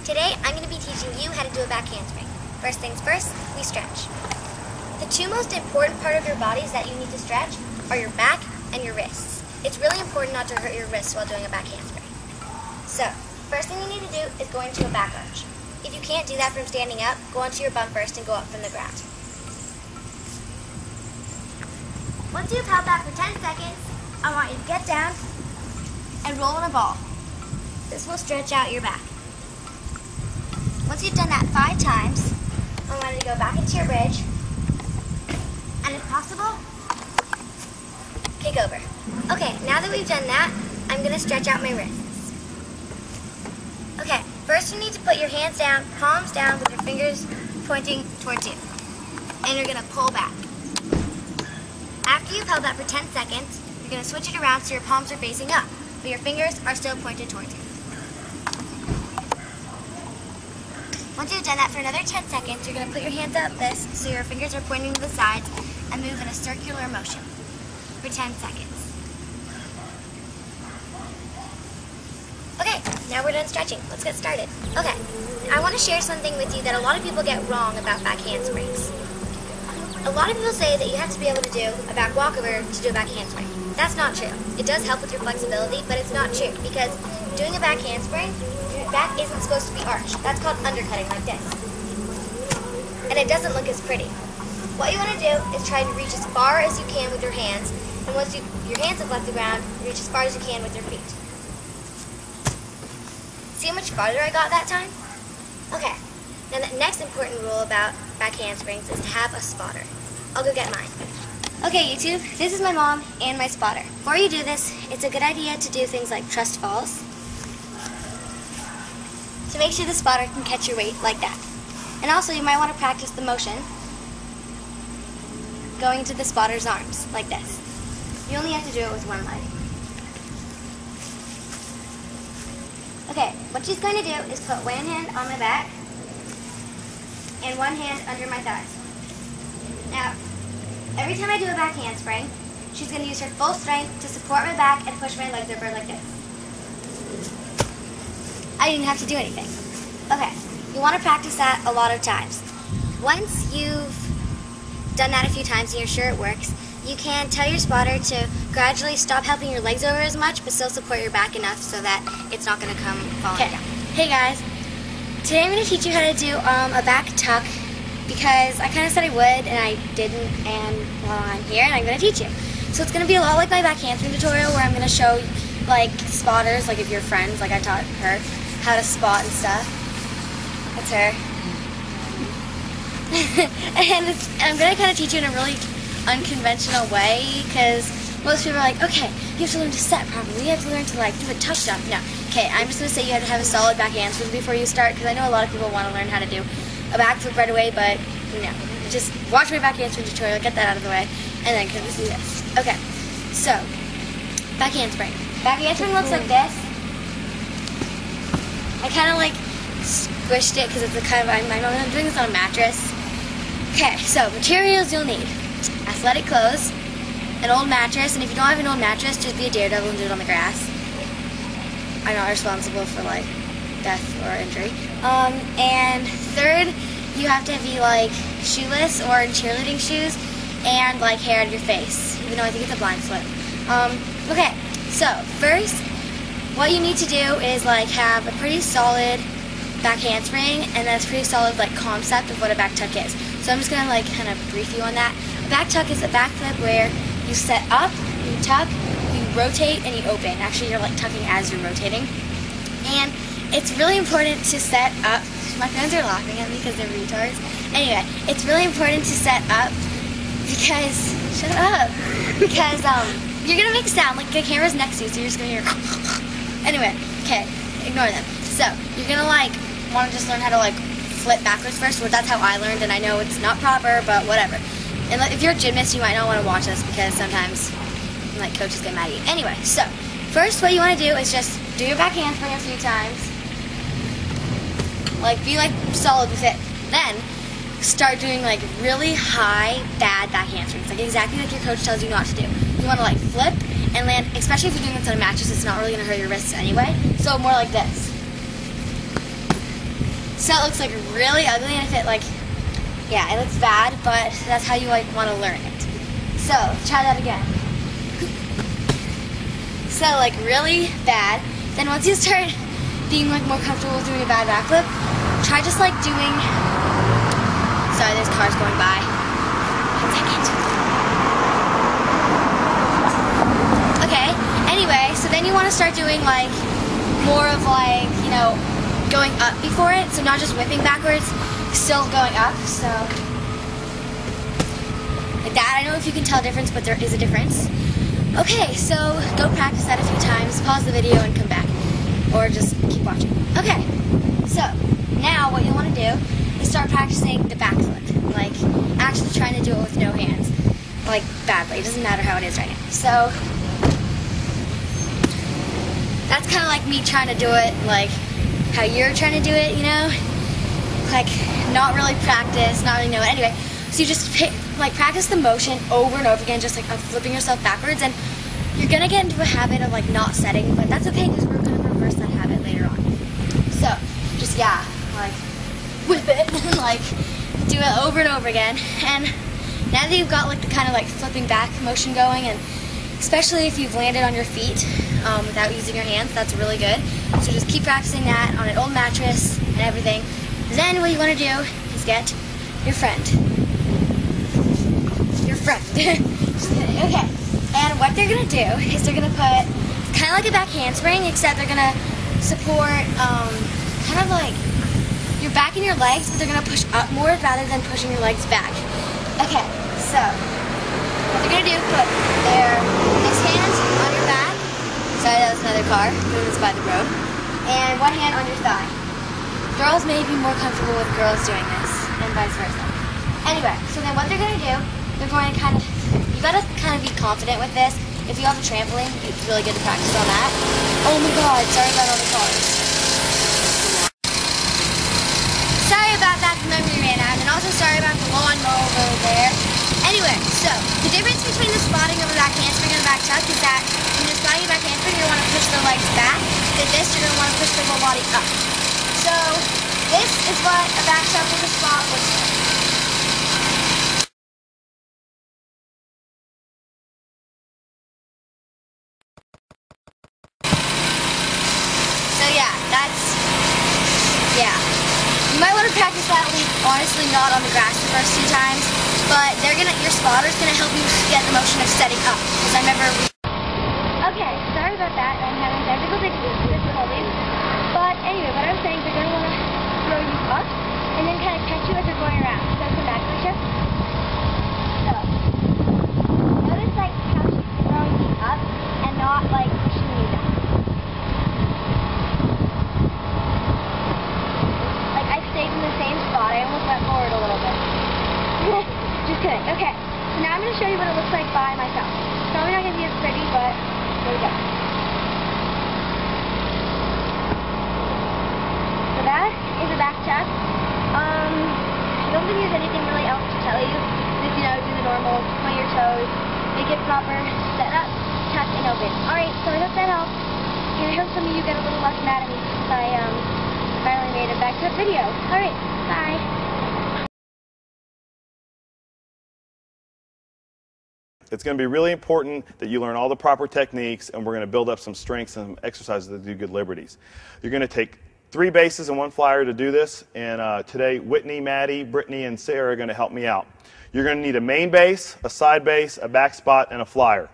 Today I'm going to be teaching you how to do a back handspring. First things first, we stretch. The two most important part of your bodies that you need to stretch are your back and your wrists. It's really important not to hurt your wrists while doing a back handspring. So, first thing you need to do is go into a back arch. If you can't do that from standing up, go onto your bum first and go up from the ground. Once you've held that for 10 seconds, I want you to get down and roll in a ball. This will stretch out your back. Once you've done that 5 times, I want you to go back into your bridge, and if possible, kick over. Okay, now that we've done that, I'm going to stretch out my wrists. Okay, first you need to put your hands down, palms down with your fingers pointing towards you. And you're going to pull back. After you've held that for 10 seconds, you're going to switch it around so your palms are facing up, but your fingers are still pointed towards you. Once you've done that for another 10 seconds, you're going to put your hands up this so your fingers are pointing to the sides and move in a circular motion for 10 seconds. Okay, now we're done stretching. Let's get started. Okay, I want to share something with you that a lot of people get wrong about back handsprings. A lot of people say that you have to be able to do a back walkover to do a back handspring. That's not true. It does help with your flexibility, but it's not true because doing a back handspring, your back isn't supposed to be arched. That's called undercutting, like this. And it doesn't look as pretty. What you want to do is try to reach as far as you can with your hands, and once your hands have left the ground, reach as far as you can with your feet. See how much farther I got that time? Okay, now the next important rule about back handsprings is to have a spotter. I'll go get mine. Okay, YouTube, this is my mom and my spotter. Before you do this, it's a good idea to do things like trust falls, to make sure the spotter can catch your weight like that. And also, you might want to practice the motion going to the spotter's arms, like this. You only have to do it with one leg. Okay, what she's going to do is put one hand on my back and one hand under my thighs. Now, every time I do a back handspring, she's going to use her full strength to support my back and push my legs over like this. I didn't have to do anything. Okay, you want to practice that a lot of times. Once you've done that a few times and you're sure it works, you can tell your spotter to gradually stop helping your legs over as much, but still support your back enough so that it's not going to come falling down. Hey guys, today I'm going to teach you how to do a back tuck because I kind of said I would and I didn't, and well, I'm here and I'm going to teach you. So it's going to be a lot like my back handspring tutorial where I'm going to show like spotters, like if you're friends, like I taught her, how to spot and stuff. That's her. And I'm going to kind of teach you in a really unconventional way because most people are like, okay, you have to learn to set properly, you have to learn to like do a tuck jump. No. Okay, I'm just going to say you have to have a solid back handspring before you start because I know a lot of people want to learn how to do a back flip right away, but no. Just watch my back handspring tutorial, get that out of the way, and then come do this. Okay, so, back handspring. Back handspring looks like this. I kind of like squished it because it's a kind of, I'm doing this on a mattress. Okay, so materials you'll need. Athletic clothes, an old mattress, and if you don't have an old mattress, just be a daredevil and do it on the grass. I'm not responsible for like death or injury. And third, you have to be like shoeless or in cheerleading shoes and like hair on your face, even though I think it's a blind spot. Okay, so first, what you need to do is like have a pretty solid back handspring, and that's pretty solid like concept of what a back tuck is. So I'm just gonna like kind of brief you on that. A back tuck is a back flip where you set up, you tuck, you rotate, and you open. Actually, you're like tucking as you're rotating. And it's really important to set up. My friends are laughing at me because they're retards. Anyway, it's really important to set up because, shut up, because you're gonna make a sound like the camera's next to you, so you're just gonna hear. Anyway, okay, ignore them. So you're gonna like want to just learn how to like flip backwards first. Well, that's how I learned, and I know it's not proper, but whatever. And if you're a gymnast, you might not want to watch this because sometimes like coaches get mad at you. Anyway, so first what you want to do is just do your back handspring a few times. Like be like solid with it. Then start doing like really high, bad back handsprings, like exactly like your coach tells you not to do. You want to like flip and land, especially if you're doing this on a mattress, it's not really going to hurt your wrists anyway. So more like this. So it looks like really ugly, and if it like, yeah, it looks bad, but that's how you like want to learn it. So try that again. So like really bad. Then once you start being like more comfortable with doing a bad backflip, try just like doing, sorry, there's cars going by. 1 second. Okay, anyway, so then you want to start doing like more of like, you know, going up before it, so not just whipping backwards, still going up, so like that. I don't know if you can tell a difference, but there is a difference. Okay, so go practice that a few times, pause the video and come back, or just keep watching. Okay, so now what you want to do is start practicing the backflip, like actually trying to do it with no hands, like badly. It doesn't matter how it is right now. So that's kind of like me trying to do it like how you're trying to do it, you know, like not really practice, not really know it. Anyway, so you just like practice the motion over and over again, just like of flipping yourself backwards, and you're gonna get into a habit of like not setting, but that's okay because we're gonna reverse that habit later on. So just, yeah, like whip it and like do it over and over again. And now that you've got like the kind of like flipping back motion going, and especially if you've landed on your feet without using your hands, that's really good. So just keep practicing that on an old mattress and everything. Then what you want to do is get your friend. Just kidding. Okay. And what they're gonna do is they're gonna put kind of like a back handspring, except they're gonna support kind of like your back and your legs, but they're gonna push up more rather than pushing your legs back. Okay. So what they're gonna do is put this hand on your back. Sorry, that was another car moving by the road. And one hand on your thigh. Girls may be more comfortable with girls doing this, and vice versa. Anyway, so then what they're gonna do, they're going to kind of, you gotta kind of be confident with this. If you have a trampoline, it's really good to practice on that. Oh my god, sorry about all the cars. Sorry about that, the memory ran out, and also sorry about the lawnmower over there. Anyway, so the difference between the spotting of a back handspring and a back tuck is that when you're spotting a back handspring, you're going to want to push the legs back. With this, you're going to want to push the whole body up. So this is what a back tuck with a spot looks like. Yeah. You might want to practice that leap, honestly, not on the grass the first 2 times, but your spotter's gonna help you get the motion of setting up, because I remember Okay, sorry about that. I'm having technical difficulties. But anyway, what I'm saying is they're gonna want to throw you up and then kind of catch you as they're going around. So come back, Alicia. So notice like how she's throwing you up and not like pushing you down. Stayed in the same spot. I almost went forward a little bit. Just kidding. Okay, so now I'm going to show you what it looks like by myself. It's probably not going to be as pretty, but here we go. So that is a back tuck. I don't think there's anything really else to tell you. Just, you know, do the normal, point your toes, make it proper, set up, tuck, and open. Alright, so I hope that helps. And I hope some of you get a little less mad at me since I finally made a back tuck video. Alright, bye. It's going to be really important that you learn all the proper techniques, and we're going to build up some strengths and some exercises that do good liberties. You're going to take 3 bases and 1 flyer to do this, and today Whitney, Maddie, Brittany, and Sarah are going to help me out. You're going to need a main base, a side base, a back spot, and a flyer.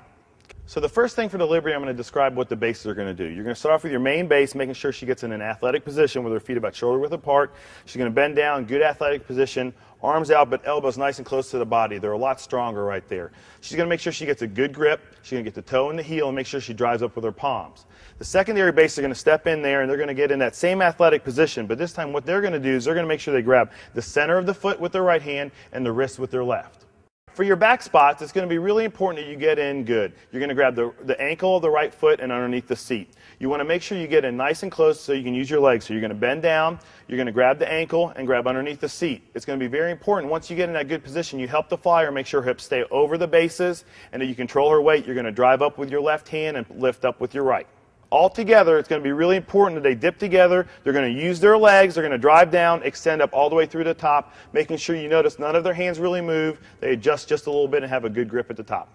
So the first thing for the liberty, I'm going to describe what the bases are going to do. You're going to start off with your main base, making sure she gets in an athletic position with her feet about shoulder width apart. She's going to bend down, good athletic position, arms out but elbows nice and close to the body. They're a lot stronger right there. She's going to make sure she gets a good grip. She's going to get the toe and the heel and make sure she drives up with her palms. The secondary base are going to step in there and they're going to get in that same athletic position, but this time what they're going to do is they're going to make sure they grab the center of the foot with their right hand and the wrist with their left. For your back spots, it's going to be really important that you get in good. You're going to grab the ankle of the right foot and underneath the seat. You want to make sure you get in nice and close so you can use your legs. So you're going to bend down, you're going to grab the ankle and grab underneath the seat. It's going to be very important. Once you get in that good position, you help the flyer make sure her hips stay over the bases and that you control her weight. You're going to drive up with your left hand and lift up with your right. all together, it's going to be really important that they dip together. They're going to use their legs. They're going to drive down, extend up all the way through the top, making sure you notice none of their hands really move. They adjust just a little bit and have a good grip at the top.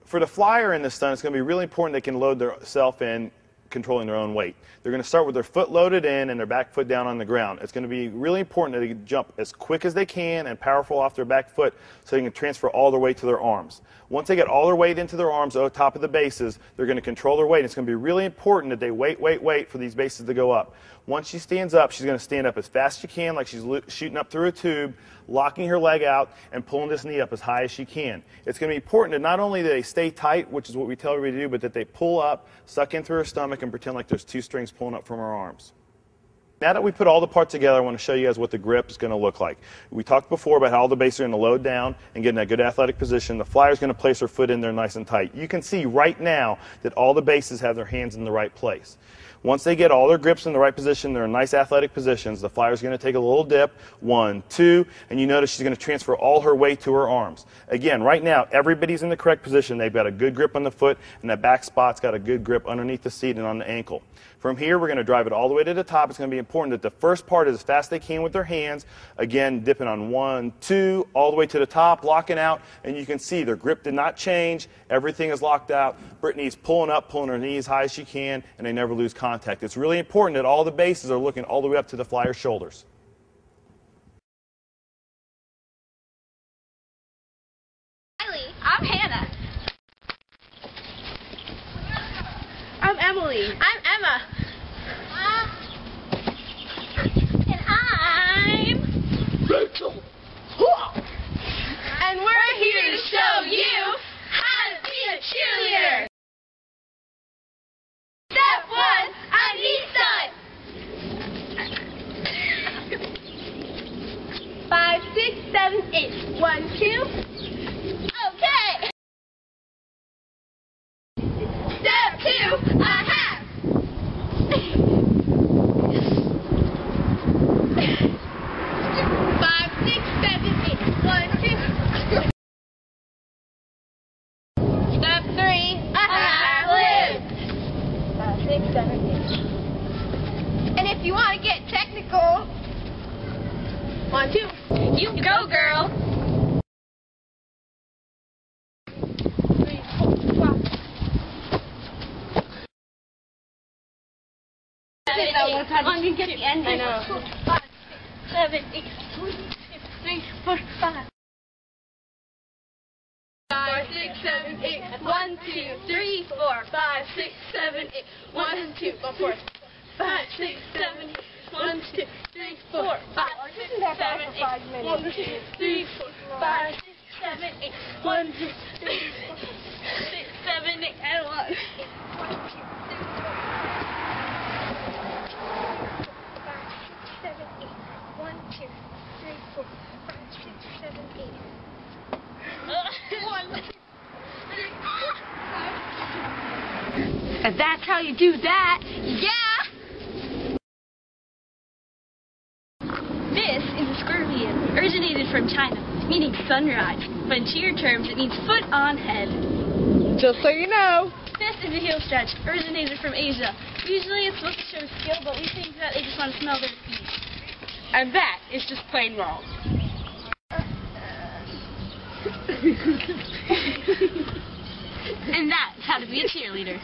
For the flyer in this stunt, it's going to be really important they can load themselves in, controlling their own weight. They're going to start with their foot loaded in and their back foot down on the ground. It's going to be really important that they jump as quick as they can and powerful off their back foot so they can transfer all their weight to their arms. Once they get all their weight into their arms on top of the bases, they're going to control their weight. It's going to be really important that they wait for these bases to go up. Once she stands up, she's going to stand up as fast as she can, like she's shooting up through a tube, locking her leg out and pulling this knee up as high as she can. It's going to be important that not only that they stay tight, which is what we tell everybody to do, but that they pull up, suck in through her stomach, and pretend like there's two strings pulling up from her arms. Now that we put all the parts together, I want to show you guys what the grip is going to look like. We talked before about how all the bases are going to load down and get in that good athletic position. The flyer is going to place her foot in there nice and tight. You can see right now that all the bases have their hands in the right place. Once they get all their grips in the right position, they're in nice athletic positions, the flyer is going to take a little dip, 1, 2, and you notice she's going to transfer all her weight to her arms. Again, right now, everybody's in the correct position. They've got a good grip on the foot, and that back spot's got a good grip underneath the seat and on the ankle. From here, we're going to drive it all the way to the top. It's going to be important that the first part is as fast as they can with their hands. Again, dipping on 1, 2, all the way to the top, locking out, and you can see their grip did not change. Everything is locked out. Brittany's pulling up, pulling her knee as high as she can, and they never lose contact. It's really important that all the bases are looking all the way up to the flyer's shoulders. I'm Hannah. I'm Emily. I'm Emma. And I'm Rachel. And we're here to show you how to be a cheerleader. Step 1, a knee stunt. 5, 6, 7, 8. 1, 2. Okay. Step 2, a half. 5, 6, 7, 8. 1, 2. Step 3, a half lift. 5, 6, 7, 8. And if you want to get technical, 1, 2. You go, girl. 3, 4, 5. You get the end. I know. 5, 6, 7, 8. 1, 2, 3, 4, 5. 5, 6, 7, 8. 1, 2, 3, 4, 5, 6, 7, 8. 1, 2, 4, 5, 6, 7, 8. 1, 2, 3, 4, 5, 6, 7, 8. 1, 2, 3, 4, 5, 6, 7, 8. 1, 2, 3, 4, 6, 7, 8, and 1. 1, 2, 3, 4, 5, 6, 7, 8. 1, 2, 3, 4, 5. And that's how you do that. Yeah! This is a scorpion, originated from China, meaning sunrise. But in cheer terms, it means foot on head. Just so you know. This is a heel stretch, originated from Asia. Usually it's supposed to show skill, but we think that they just want to smell their feet. And that is just plain wrong. And that's how to be a cheerleader.